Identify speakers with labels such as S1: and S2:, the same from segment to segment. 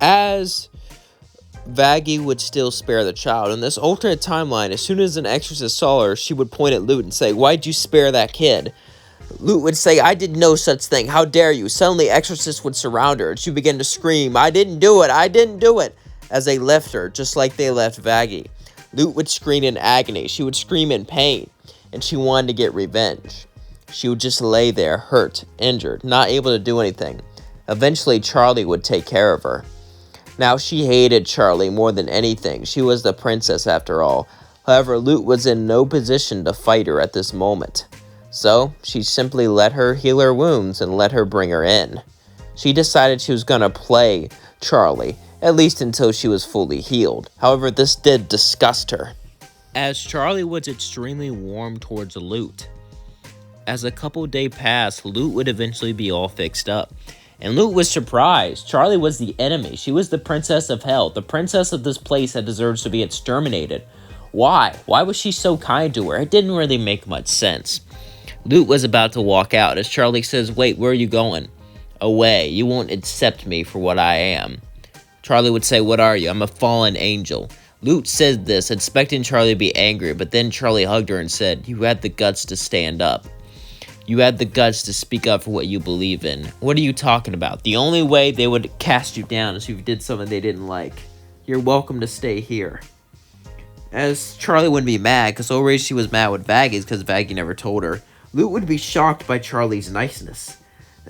S1: As Vaggie would still spare the child. In this alternate timeline, as soon as an exorcist saw her, she would point at Lute and say, "Why'd you spare that kid?" Lute would say, "I did no such thing. How dare you?" Suddenly, exorcists would surround her, and she began to scream, "I didn't do it. I didn't do it," as they left her, just like they left Vaggie. Lute would scream in agony. She would scream in pain, and she wanted to get revenge. She would just lay there, hurt, injured, not able to do anything. Eventually, Charlie would take care of her. Now, she hated Charlie more than anything. She was the princess after all. However, Lute was in no position to fight her at this moment. So, she simply let her heal her wounds and let her bring her in. She decided she was going to play Charlie, at least until she was fully healed. However, this did disgust her, as Charlie was extremely warm towards Lute. As a couple days passed, Lute would eventually be all fixed up. And Lute was surprised. Charlie was the enemy. She was the princess of hell, the princess of this place that deserves to be exterminated. Why? Why was she so kind to her? It didn't really make much sense. Lute was about to walk out as Charlie says, "Wait, where are you going?" "Away. You won't accept me for what I am." Charlie would say, "What are you?" "I'm a fallen angel." Lute said this, expecting Charlie to be angry, but then Charlie hugged her and said, "You had the guts to stand up. You had the guts to speak up for what you believe in. What are you talking about? The only way they would cast you down is if you did something they didn't like. You're welcome to stay here." As Charlie wouldn't be mad, because the reason she was mad with Vaggie is because Vaggie never told her. Lute would be shocked by Charlie's niceness.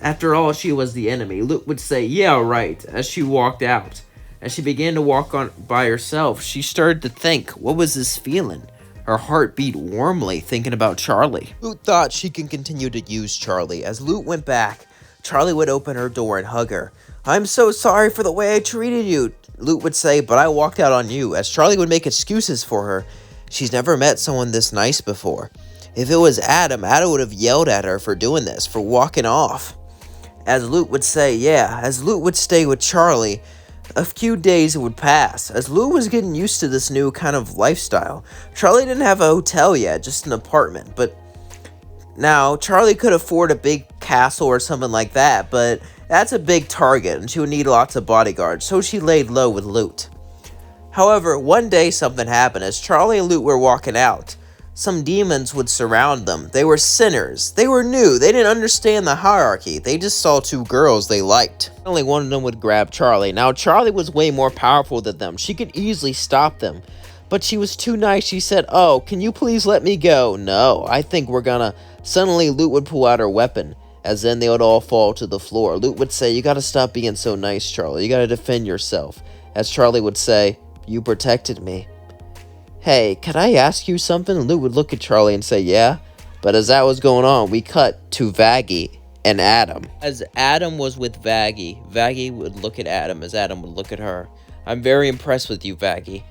S1: After all, she was the enemy. Lute would say, "Yeah, right," as she walked out. As she began to walk on by herself, she started to think, what was this feeling? Her heart beat warmly, thinking about Charlie. Lute thought she could continue to use Charlie. As Lute went back, Charlie would open her door and hug her. "I'm so sorry for the way I treated you," Lute would say, "but I walked out on you," as Charlie would make excuses for her. She's never met someone this nice before. If it was Adam would have yelled at her for doing this, for walking off. As Lute would say, yeah, as Lute would stay with Charlie, a few days would pass, as Lute was getting used to this new kind of lifestyle. Charlie didn't have a hotel yet, just an apartment, but now Charlie could afford a big castle or something like that, but that's a big target, and she would need lots of bodyguards, so she laid low with Lute. However, one day something happened. As Charlie and Lute were walking out, some demons would surround them. They were sinners. They were new. They didn't understand the hierarchy. They just saw two girls they liked. Only one of them would grab Charlie. Now, Charlie was way more powerful than them. She could easily stop them. But she was too nice. She said, "Oh, can you please let me go?" "No, I think we're gonna..." Suddenly, Lute would pull out her weapon, as then they would all fall to the floor. Lute would say, "You gotta stop being so nice, Charlie. You gotta defend yourself." As Charlie would say, "You protected me." "Hey, can I ask you something?" Lute would look at Charlie and say, "Yeah." But as that was going on, we cut to Vaggie and Adam. As Adam was with Vaggie, Vaggie would look at Adam as Adam would look at her. "I'm very impressed with you, Vaggie.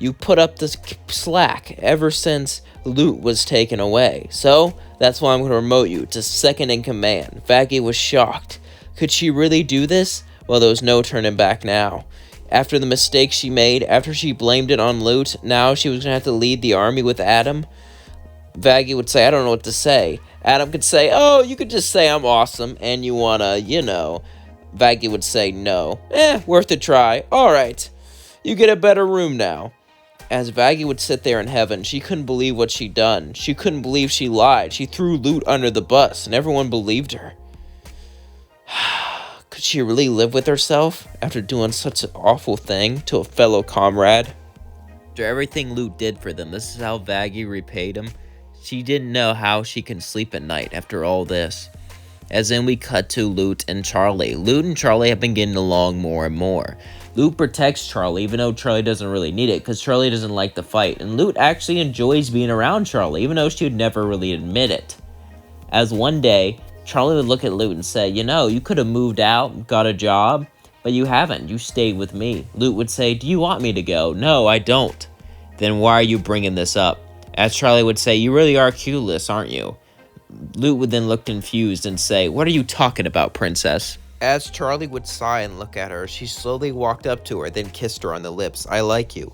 S1: You put up this slack ever since Lute was taken away. So, that's why I'm going to promote you to second in command." Vaggie was shocked. Could she really do this? Well, there was no turning back now. After the mistake she made, after she blamed it on Lute, now she was going to have to lead the army with Adam. Vaggie would say, "I don't know what to say." Adam could say, "Oh, you could just say I'm awesome and you wanna, Vaggie would say, "No. Worth a try. Alright, you get a better room now." As Vaggie would sit there in heaven, she couldn't believe what she'd done. She couldn't believe she lied. She threw Lute under the bus and everyone believed her. Could she really live with herself after doing such an awful thing to a fellow comrade? After everything Lute did for them, this is how Vaggie repaid him. She didn't know how she can sleep at night after all this. As then we cut to Lute and Charlie. Lute and Charlie have been getting along more and more. Lute protects Charlie, even though Charlie doesn't really need it, because Charlie doesn't like the fight. And Lute actually enjoys being around Charlie, even though she would never really admit it. As one day, Charlie would look at Lute and say, "You could have moved out, got a job, but you haven't. You stayed with me." Lute would say, "Do you want me to go?" "No, I don't." "Then why are you bringing this up?" As Charlie would say, "You really are clueless, aren't you?" Lute would then look confused and say, "What are you talking about, princess?" As Charlie would sigh and look at her, she slowly walked up to her, then kissed her on the lips. "I like you."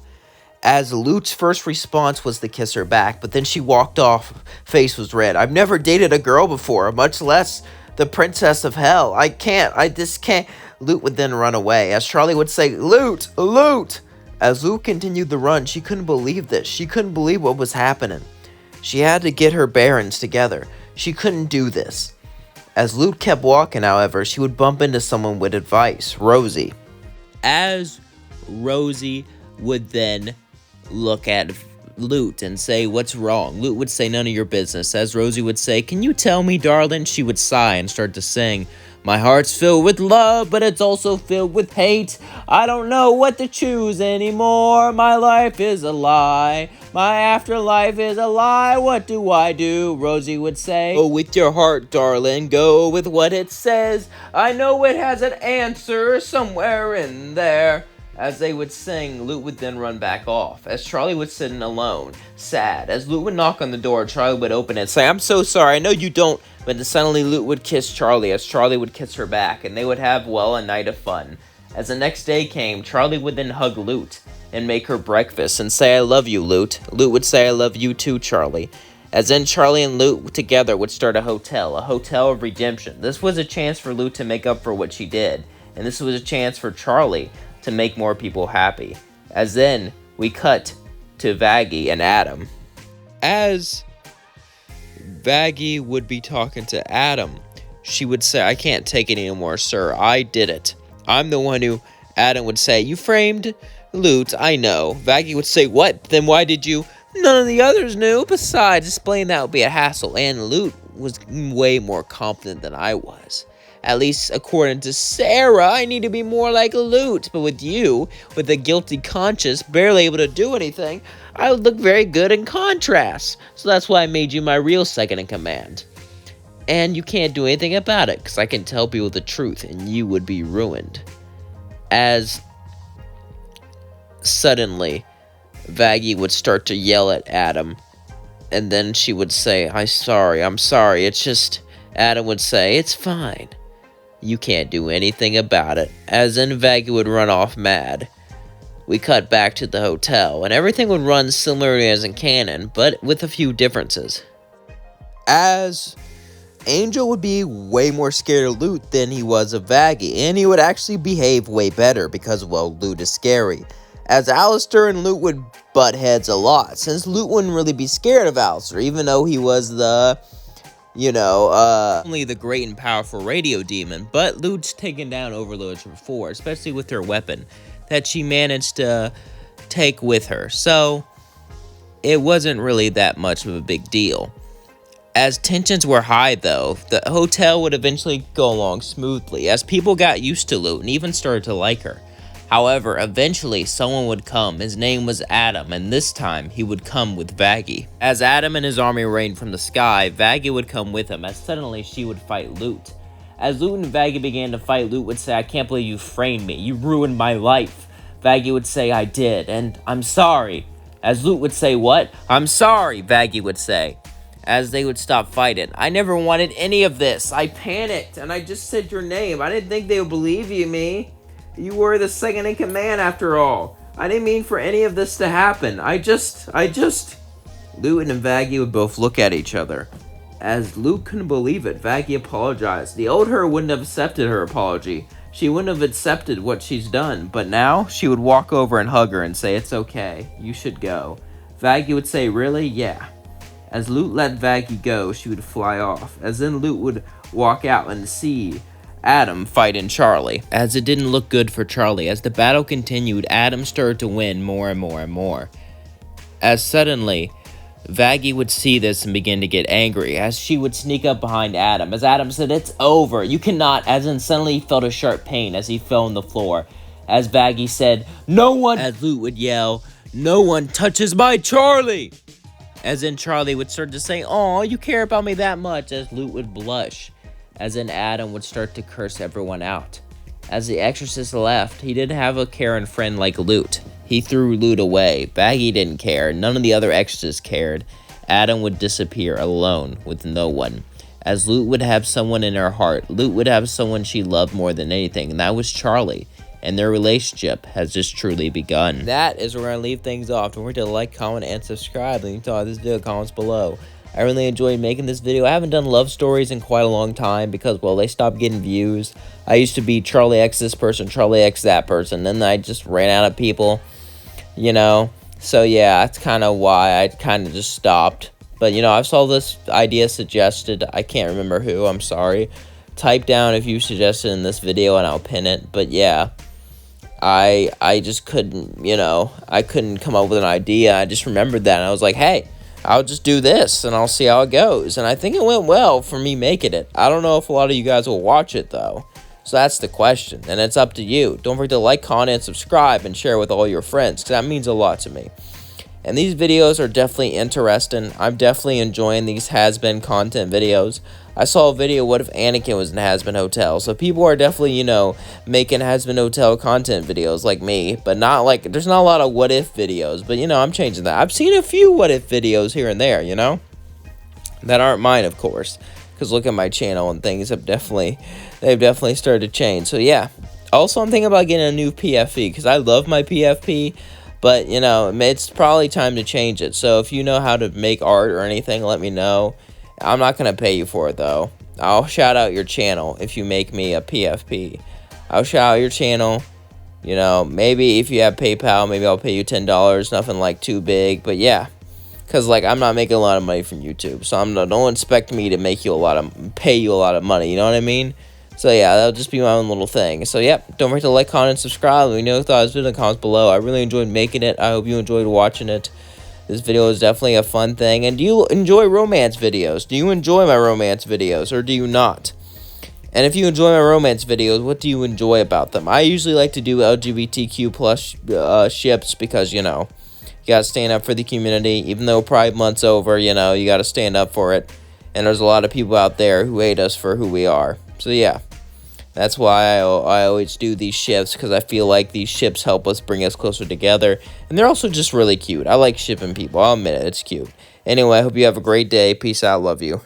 S1: As Lute's first response was to kiss her back, but then she walked off, face was red. "I've never dated a girl before, much less the princess of hell. I just can't. Lute would then run away, as Charlie would say, "Lute! Lute!" As Lute continued the run, she couldn't believe this. She couldn't believe what was happening. She had to get her bearings together. She couldn't do this. As Lute kept walking, however, she would bump into someone with advice, Rosie. As Rosie would then look at Lute and say, "What's wrong?" Lute would say, "None of your business." As Rosie would say, "Can you tell me, darling?" She would sigh and start to sing, "My heart's filled with love, but it's also filled with hate. I don't know what to choose anymore. My life is a lie. My afterlife is a lie. What do I do?" Rosie would say, "Go with your heart, darling. Go with what it says. I know it has an answer somewhere in there." As they would sing, Lute would then run back off, as Charlie was sitting alone, sad. As Lute would knock on the door, Charlie would open it and say, "I'm so sorry, I know you don't," but then suddenly Lute would kiss Charlie, as Charlie would kiss her back, and they would have, well, a night of fun. As the next day came, Charlie would then hug Lute and make her breakfast and say, "I love you, Lute." Lute would say, "I love you too, Charlie." As then Charlie and Lute together would start a hotel of redemption. This was a chance for Lute to make up for what she did, and this was a chance for Charlie to make more people happy. As then we cut to Vaggie and Adam. As Vaggie would be talking to Adam, she would say, "I can't take it anymore, sir. I did it. I'm the one who..." Adam would say, "You framed Lute, I know." Vaggie would say, "What? Then why did you..." "None of the others knew. Besides, explaining that would be a hassle." And Lute was way more confident than I was. At least according to Sarah, I need to be more like Lute. But with you, with a guilty conscience, barely able to do anything, I would look very good in contrast. So that's why I made you my real second in command. And you can't do anything about it, because I can tell people the truth, and you would be ruined. As suddenly, Vaggie would start to yell at Adam, and then she would say, I'm sorry, it's just..." Adam would say, "It's fine. You can't do anything about it." As then Vaggie would run off mad. We cut back to the hotel, and everything would run similarly as in canon, but with a few differences. As Angel would be way more scared of Lute than he was of Vaggie, and he would actually behave way better because, well, Lute is scary. As Alistair and Lute would butt heads a lot, since Lute wouldn't really be scared of Alistair, even though he was the... only the great and powerful radio demon, but Lute's taken down overlords before, especially with her weapon that she managed to take with her, so it wasn't really that much of a big deal. As tensions were high, though, the hotel would eventually go along smoothly, as people got used to Lute and even started to like her. However, eventually someone would come. His name was Adam, and this time he would come with Vaggie. As Adam and his army rained from the sky, Vaggie would come with him, as suddenly she would fight Lute. As Lute and Vaggie began to fight, Lute would say, "I can't believe you framed me. You ruined my life." Vaggie would say, "I did, and I'm sorry." As Lute would say, "What?" "I'm sorry," Vaggie would say. As they would stop fighting, "I never wanted any of this. I panicked, and I just said your name. I didn't think they would believe me. You were the second in command after all. I didn't mean for any of this to happen. I just... Lute and Vaggie would both look at each other. As Lute couldn't believe it, Vaggie apologized. The old her wouldn't have accepted her apology. She wouldn't have accepted what she's done. But now, she would walk over and hug her and say, "It's okay. You should go." Vaggie would say, "Really? Yeah." As Lute let Vaggie go, she would fly off. As then Lute would walk out and see Adam fighting Charlie, as it didn't look good for Charlie. As the battle continued, Adam started to win more and more and more. As suddenly, Vaggie would see this and begin to get angry, as she would sneak up behind Adam. As Adam said, "It's over, you cannot," as then suddenly he felt a sharp pain as he fell on the floor. As Vaggie said, "No one," as Lute would yell, "No one touches my Charlie!" As then Charlie would start to say, "Aw, you care about me that much," as Lute would blush. As then Adam would start to curse everyone out. As the exorcist left, he didn't have a caring friend like Lute. He threw Lute away. Vaggie didn't care. None of the other exorcists cared. Adam would disappear alone with no one. As Lute would have someone in her heart, Lute would have someone she loved more than anything, and that was Charlie. And their relationship has just truly begun. That is where we're going to leave things off. Don't forget to like, comment, and subscribe. And you can talk this video in the comments below. I really enjoyed making this video. I haven't done love stories in quite a long time because, well, they stopped getting views. I used to be Charlie X this person, Charlie X that person, then I just ran out of people, you know. So yeah, that's kind of why I kind of just stopped. But, you know, I saw this idea suggested. I can't remember who, I'm sorry. Type down if you suggested in this video and I'll pin it. But yeah, I just couldn't, you know, I couldn't come up with an idea. I just remembered that and I was like, hey, I'll just do this and I'll see how it goes. And I think it went well for me making it. I don't know if a lot of you guys will watch it though. So that's the question, and it's up to you. Don't forget to like, comment, subscribe, and share with all your friends, because that means a lot to me. And these videos are definitely interesting. I'm definitely enjoying these has-been content videos. I saw a video, what if Anakin was in a has-been hotel? So people are definitely, you know, making has-been hotel content videos like me. But not like, there's not a lot of what if videos. But, you know, I'm changing that. I've seen a few what if videos here and there, you know? That aren't mine, of course. Because look at my channel and things they've definitely started to change. So, yeah. Also, I'm thinking about getting a new PFP because I love my PFP. But, you know, it's probably time to change it. So, if you know how to make art or anything, let me know. I'm not going to pay you for it, though. I'll shout out your channel if you make me a PFP. I'll shout out your channel. You know, maybe if you have PayPal, maybe I'll pay you $10. Nothing, like, too big. But, yeah. Because, like, I'm not making a lot of money from YouTube. So, don't expect me to pay you a lot of money. You know what I mean? So, yeah, that'll just be my own little thing. So, yep, don't forget to like, comment, and subscribe. Let me know what you thought of this video in the comments below. I really enjoyed making it. I hope you enjoyed watching it. This video is definitely a fun thing. And do you enjoy romance videos? Do you enjoy my romance videos, or do you not? And if you enjoy my romance videos, what do you enjoy about them? I usually like to do LGBTQ plus ships because, you know, you gotta stand up for the community. Even though Pride Month's over, you know, you gotta stand up for it. And there's a lot of people out there who hate us for who we are. So, yeah. That's why I always do these ships, because I feel like these ships help us bring us closer together. And they're also just really cute. I like shipping people. I'll admit it. It's cute. Anyway, I hope you have a great day. Peace out. Love you.